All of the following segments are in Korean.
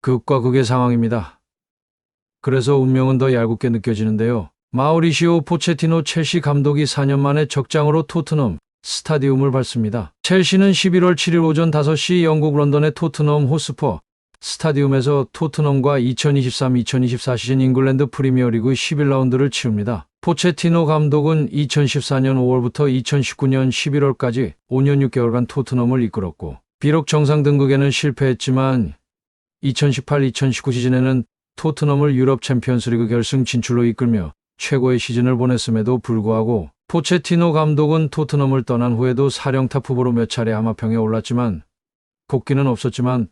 극과 극의 상황입니다. 그래서 운명은 더 얄궂게 느껴지는데요. 마우리시오 포체티노 첼시 감독이 4년 만에 적장으로 토트넘 스타디움을 밟습니다. 첼시는 11월 7일 오전 5시 영국 런던의 토트넘 호스퍼 스타디움에서 토트넘과 2023-2024 시즌 잉글랜드 프리미어리그 11라운드를 치릅니다. 포체티노 감독은 2014년 5월부터 2019년 11월까지 5년 6개월간 토트넘을 이끌었고, 비록 정상 등극에는 실패했지만 2018-2019 시즌에는 토트넘을 유럽 챔피언스리그 결승 진출로 이끌며 최고의 시즌을 보냈음에도 불구하고 포체티노 감독은 토트넘을 떠난 후에도 사령탑 후보로 몇 차례 하마평에 올랐지만 복귀는 없었지만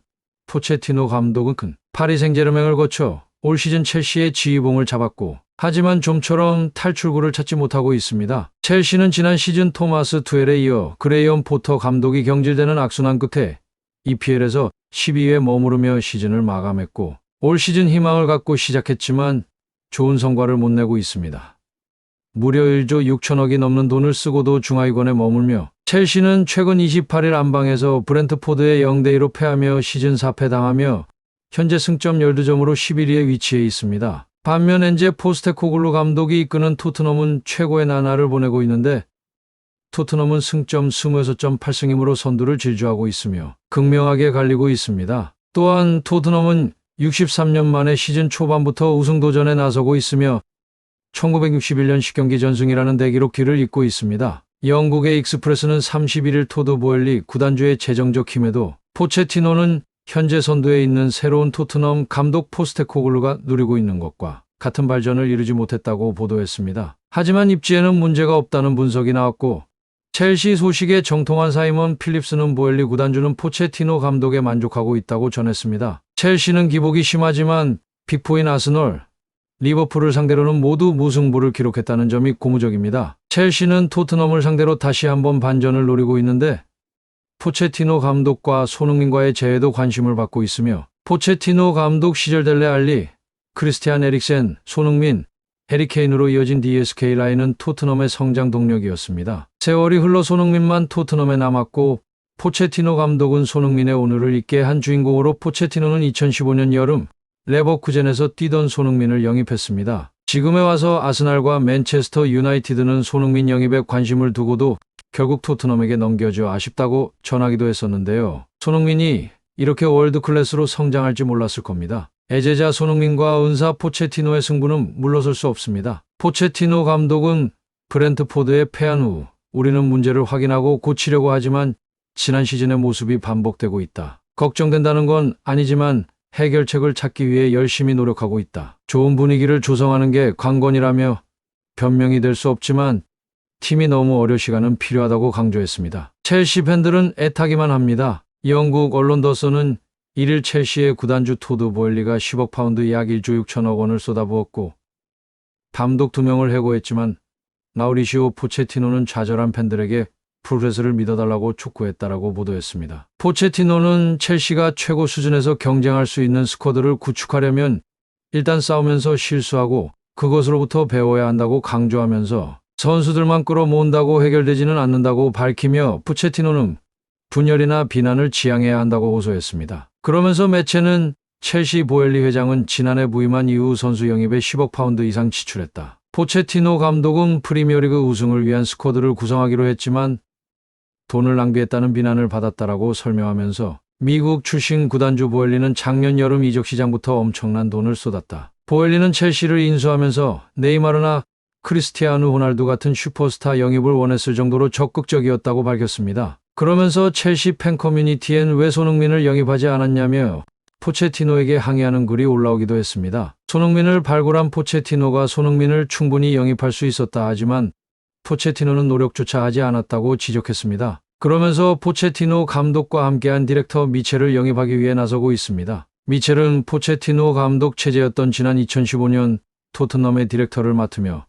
포체티노 감독은 큰 파리 생제르맹을 거쳐 올 시즌 첼시의 지휘봉을 잡았고, 하지만 좀처럼 탈출구를 찾지 못하고 있습니다. 첼시는 지난 시즌 토마스 투엘에 이어 그레이엄 포터 감독이 경질되는 악순환 끝에 EPL에서 12위에 머무르며 시즌을 마감했고, 올 시즌 희망을 갖고 시작했지만 좋은 성과를 못 내고 있습니다. 무려 1조 6천억이 넘는 돈을 쓰고도 중하위권에 머물며 첼시는 최근 28일 안방에서 브렌트포드에 0대2로 패하며 시즌 4패 당하며 현재 승점 12점으로 11위에 위치해 있습니다. 반면 엔제 포스테코글루 감독이 이끄는 토트넘은 최고의 나날을 보내고 있는데, 토트넘은 승점 26.8승이므로 선두를 질주하고 있으며 극명하게 갈리고 있습니다. 또한 토트넘은 63년 만에 시즌 초반부터 우승 도전에 나서고 있으며 1961년 10경기 전승이라는 대기록 뒤를 잇고 있습니다. 영국의 익스프레스는 31일 토드 보엘리 구단주의 재정적 힘에도 포체티노는 현재 선두에 있는 새로운 토트넘 감독 포스테코글루가 누리고 있는 것과 같은 발전을 이루지 못했다고 보도했습니다. 하지만 입지에는 문제가 없다는 분석이 나왔고, 첼시 소식에 정통한 사이먼 필립스는 보엘리 구단주는 포체티노 감독에 만족하고 있다고 전했습니다. 첼시는 기복이 심하지만 빅포인 아스널, 리버풀을 상대로는 모두 무승부를 기록했다는 점이 고무적입니다. 첼시는 토트넘을 상대로 다시 한번 반전을 노리고 있는데, 포체티노 감독과 손흥민과의 재회도 관심을 받고 있으며, 포체티노 감독 시절 델레 알리, 크리스티안 에릭센, 손흥민, 해리케인으로 이어진 DSK 라인은 토트넘의 성장 동력이었습니다. 세월이 흘러 손흥민만 토트넘에 남았고, 포체티노 감독은 손흥민의 오늘을 잊게 한 주인공으로 포체티노는 2015년 여름 레버쿠젠에서 뛰던 손흥민을 영입했습니다. 지금에 와서 아스날과 맨체스터 유나이티드는 손흥민 영입에 관심을 두고도 결국 토트넘에게 넘겨져 아쉽다고 전하기도 했었는데요. 손흥민이 이렇게 월드클래스로 성장할지 몰랐을 겁니다. 애제자 손흥민과 은사 포체티노의 승부는 물러설 수 없습니다. 포체티노 감독은 브렌트포드에 패한 후 우리는 문제를 확인하고 고치려고 하지만 지난 시즌의 모습이 반복되고 있다. 걱정된다는 건 아니지만 해결책을 찾기 위해 열심히 노력하고 있다. 좋은 분위기를 조성하는 게 관건이라며 변명이 될 수 없지만 팀이 너무 어려 시간은 필요하다고 강조했습니다. 첼시 팬들은 애타기만 합니다. 영국 언론 더선은 1일 첼시의 구단주 토드 보엘리가 10억 파운드 약 1조 6천억 원을 쏟아부었고, 감독 2명을 해고했지만 마우리시오 포체티노는 좌절한 팬들에게 프로세스를 믿어달라고 촉구했다라고 보도했습니다. 포체티노는 첼시가 최고 수준에서 경쟁할 수 있는 스쿼드를 구축하려면 일단 싸우면서 실수하고 그것으로부터 배워야 한다고 강조하면서 선수들만 끌어모은다고 해결되지는 않는다고 밝히며, 포체티노는 분열이나 비난을 지양해야 한다고 호소했습니다. 그러면서 매체는 첼시 보엘리 회장은 지난해 부임한 이후 선수 영입에 10억 파운드 이상 지출했다. 포체티노 감독은 프리미어리그 우승을 위한 스쿼드를 구성하기로 했지만 돈을 낭비했다는 비난을 받았다라고 설명하면서, 미국 출신 구단주 보엘리는 작년 여름 이적 시장부터 엄청난 돈을 쏟았다. 보엘리는 첼시를 인수하면서 네이마르나 크리스티아누 호날두 같은 슈퍼스타 영입을 원했을 정도로 적극적이었다고 밝혔습니다. 그러면서 첼시 팬 커뮤니티엔 왜 손흥민을 영입하지 않았냐며 포체티노에게 항의하는 글이 올라오기도 했습니다. 손흥민을 발굴한 포체티노가 손흥민을 충분히 영입할 수 있었다 하지만 포체티노는 노력조차 하지 않았다고 지적했습니다. 그러면서 포체티노 감독과 함께한 디렉터 미첼을 영입하기 위해 나서고 있습니다. 미첼은 포체티노 감독 체제였던 지난 2015년 토트넘의 디렉터를 맡으며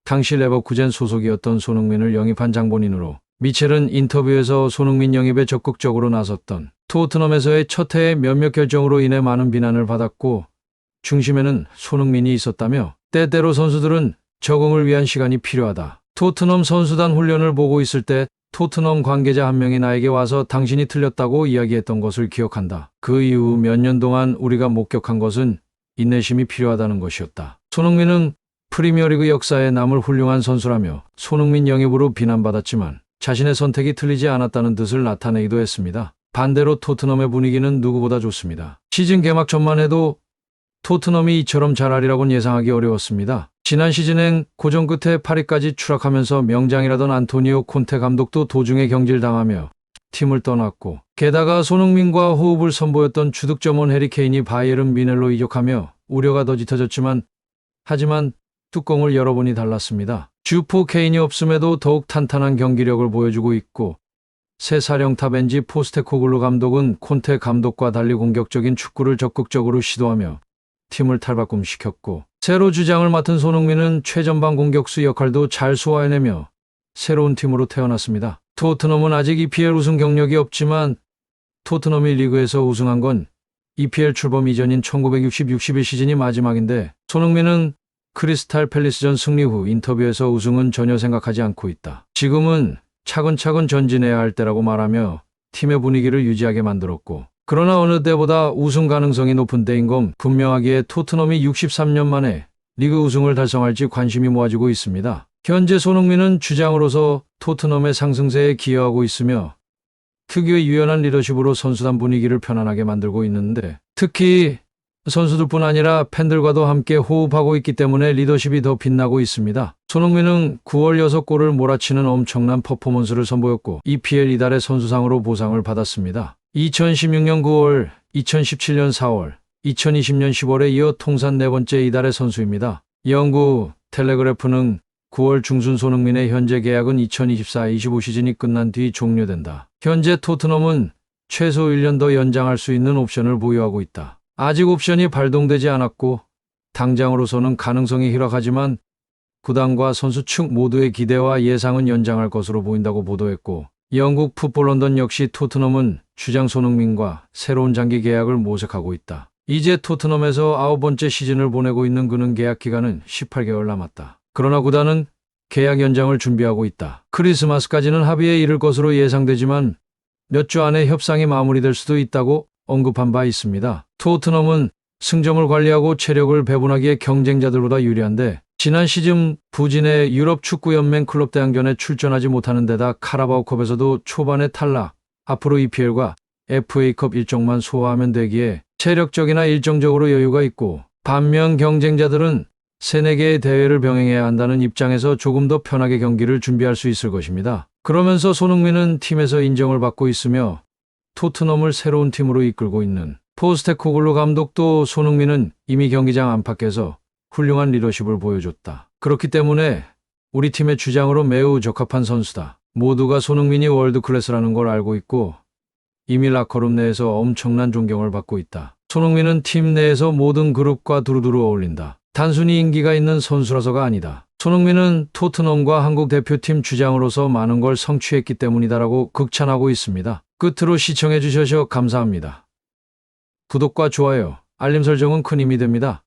당시 레버쿠젠 소속이었던 손흥민을 영입한 장본인으로, 미첼은 인터뷰에서 손흥민 영입에 적극적으로 나섰던 토트넘에서의 첫 해의 몇몇 결정으로 인해 많은 비난을 받았고, 중심에는 손흥민이 있었다며 때때로 선수들은 적응을 위한 시간이 필요하다. 토트넘 선수단 훈련을 보고 있을 때 토트넘 관계자 한 명이 나에게 와서 당신이 틀렸다고 이야기했던 것을 기억한다. 그 이후 몇 년 동안 우리가 목격한 것은 인내심이 필요하다는 것이었다. 손흥민은 프리미어리그 역사에 남을 훌륭한 선수라며 손흥민 영입으로 비난받았지만 자신의 선택이 틀리지 않았다는 뜻을 나타내기도 했습니다. 반대로 토트넘의 분위기는 누구보다 좋습니다. 시즌 개막 전만 해도 토트넘이 이처럼 잘하리라고는 예상하기 어려웠습니다. 지난 시즌엔 고전 끝에 8위까지 추락하면서 명장이라던 안토니오 콘테 감독도 도중에 경질당하며 팀을 떠났고, 게다가 손흥민과 호흡을 선보였던 주득점원 해리 케인이 바이에른 뮌헨로 이적하며 우려가 더 짙어졌지만 하지만 뚜껑을 열어보니 달랐습니다. 주포 케인이 없음에도 더욱 탄탄한 경기력을 보여주고 있고, 새 사령탑 엔지 포스테코글루 감독은 콘테 감독과 달리 공격적인 축구를 적극적으로 시도하며 팀을 탈바꿈시켰고, 새로 주장을 맡은 손흥민은 최전방 공격수 역할도 잘 소화해내며 새로운 팀으로 태어났습니다. 토트넘은 아직 EPL 우승 경력이 없지만 토트넘이 리그에서 우승한 건 EPL 출범 이전인 1960-61 시즌이 마지막인데, 손흥민은 크리스탈 팰리스전 승리 후 인터뷰에서 우승은 전혀 생각하지 않고 있다. 지금은 차근차근 전진해야 할 때라고 말하며 팀의 분위기를 유지하게 만들었고, 그러나 어느 때보다 우승 가능성이 높은 때인 건 분명하기에 토트넘이 63년 만에 리그 우승을 달성할지 관심이 모아지고 있습니다. 현재 손흥민은 주장으로서 토트넘의 상승세에 기여하고 있으며 특유의 유연한 리더십으로 선수단 분위기를 편안하게 만들고 있는데, 특히 선수들뿐 아니라 팬들과도 함께 호흡하고 있기 때문에 리더십이 더 빛나고 있습니다. 손흥민은 9월 6골을 몰아치는 엄청난 퍼포먼스를 선보였고 EPL 이달의 선수상으로 보상을 받았습니다. 2016년 9월, 2017년 4월, 2020년 10월에 이어 통산 4번째 이달의 선수입니다. 영국 텔레그래프는 9월 중순 손흥민의 현재 계약은 2024-25 시즌이 끝난 뒤 종료된다. 현재 토트넘은 최소 1년 더 연장할 수 있는 옵션을 보유하고 있다. 아직 옵션이 발동되지 않았고 당장으로서는 가능성이 희박하지만 구단과 선수 측 모두의 기대와 예상은 연장할 것으로 보인다고 보도했고, 영국 풋볼 런던 역시 토트넘은 주장 손흥민과 새로운 장기 계약을 모색하고 있다. 이제 토트넘에서 9번째 시즌을 보내고 있는 그는 계약 기간은 18개월 남았다. 그러나 구단은 계약 연장을 준비하고 있다. 크리스마스까지는 합의에 이를 것으로 예상되지만 몇 주 안에 협상이 마무리될 수도 있다고 언급한 바 있습니다. 토트넘은 승점을 관리하고 체력을 배분하기에 경쟁자들보다 유리한데, 지난 시즌 부진의 유럽 축구연맹 클럽 대항전에 출전하지 못하는 데다 카라바오컵에서도 초반에 탈락, 앞으로 EPL과 FA컵 일정만 소화하면 되기에 체력적이나 일정적으로 여유가 있고, 반면 경쟁자들은 3-4개의 대회를 병행해야 한다는 입장에서 조금 더 편하게 경기를 준비할 수 있을 것입니다. 그러면서 손흥민은 팀에서 인정을 받고 있으며 토트넘을 새로운 팀으로 이끌고 있는 포스테코글루 감독도 손흥민은 이미 경기장 안팎에서 훌륭한 리더십을 보여줬다. 그렇기 때문에 우리 팀의 주장으로 매우 적합한 선수다. 모두가 손흥민이 월드클래스라는 걸 알고 있고 이미 라커룸 내에서 엄청난 존경을 받고 있다. 손흥민은 팀 내에서 모든 그룹과 두루두루 어울린다. 단순히 인기가 있는 선수라서가 아니다. 손흥민은 토트넘과 한국 대표팀 주장으로서 많은 걸 성취했기 때문이다라고 극찬하고 있습니다. 끝으로 시청해 주셔서 감사합니다. 구독과 좋아요, 알림 설정은 큰 힘이 됩니다.